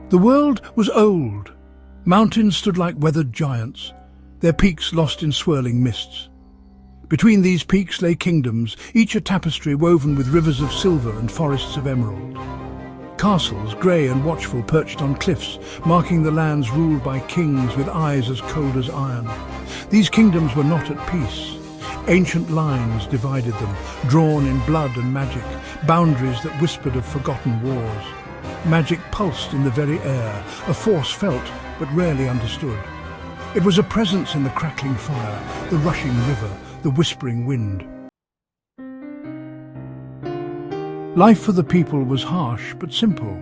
The world was old. Mountains stood like weathered giants, their peaks lost in swirling mists. Between these peaks lay kingdoms, each a tapestry woven with rivers of silver and forests of emerald. Castles, grey and watchful, perched on cliffs, marking the lands ruled by kings with eyes as cold as iron. These kingdoms were not at peace. Ancient lines divided them, drawn in blood and magic, boundaries that whispered of forgotten wars. Magic pulsed in the very air, a force felt but rarely understood. It was a presence in the crackling fire, the rushing river, the whispering wind. Life for the people was harsh but simple.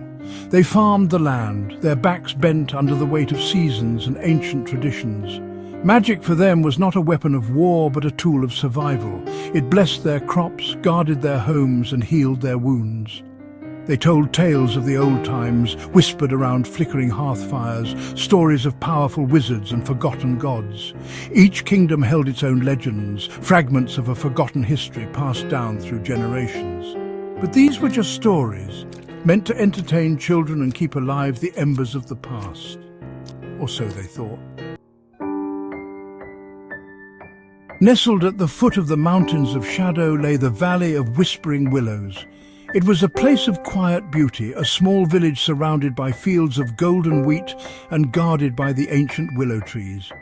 They farmed the land, their backs bent under the weight of seasons and ancient traditions. Magic for them was not a weapon of war but a tool of survival. It blessed their crops, guarded their homes and healed their wounds. They told tales of the old times, whispered around flickering hearth fires, stories of powerful wizards and forgotten gods. Each kingdom held its own legends, fragments of a forgotten history passed down through generations. But these were just stories, meant to entertain children and keep alive the embers of the past. Or so they thought. Nestled at the foot of the mountains of shadow lay the Valley of Whispering Willows. It was a place of quiet beauty, a small village surrounded by fields of golden wheat and guarded by the ancient willow trees.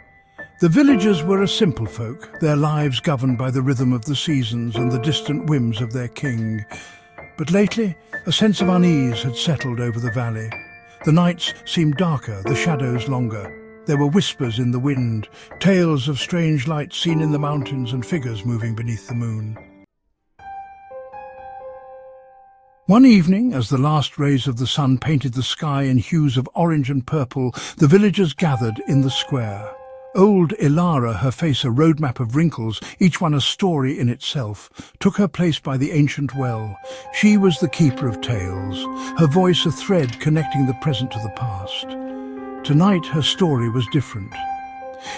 The villagers were a simple folk, their lives governed by the rhythm of the seasons and the distant whims of their king. But lately, a sense of unease had settled over the valley. The nights seemed darker, the shadows longer. There were whispers in the wind, tales of strange lights seen in the mountains and figures moving beneath the moon. One evening, as the last rays of the sun painted the sky in hues of orange and purple, the villagers gathered in the square. Old Ilara, her face a roadmap of wrinkles, each one a story in itself, took her place by the ancient well. She was the keeper of tales, her voice a thread connecting the present to the past. Tonight her story was different.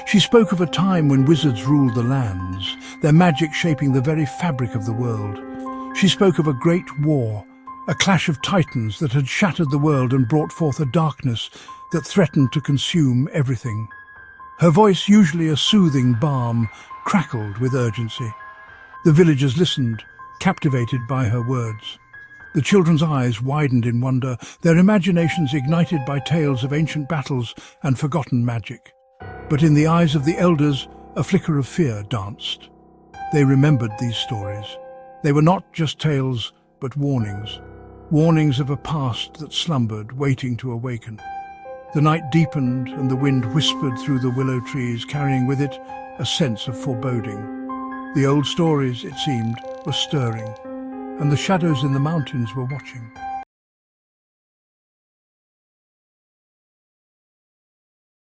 She spoke of a time when wizards ruled the lands, their magic shaping the very fabric of the world. She spoke of a great war, a clash of titans that had shattered the world and brought forth a darkness that threatened to consume everything. Her voice, usually a soothing balm, crackled with urgency. The villagers listened, captivated by her words. The children's eyes widened in wonder, their imaginations ignited by tales of ancient battles and forgotten magic. But in the eyes of the elders, a flicker of fear danced. They remembered these stories. They were not just tales, but warnings. Warnings of a past that slumbered, waiting to awaken. The night deepened and the wind whispered through the willow trees, carrying with it a sense of foreboding. The old stories, it seemed, were stirring, and the shadows in the mountains were watching.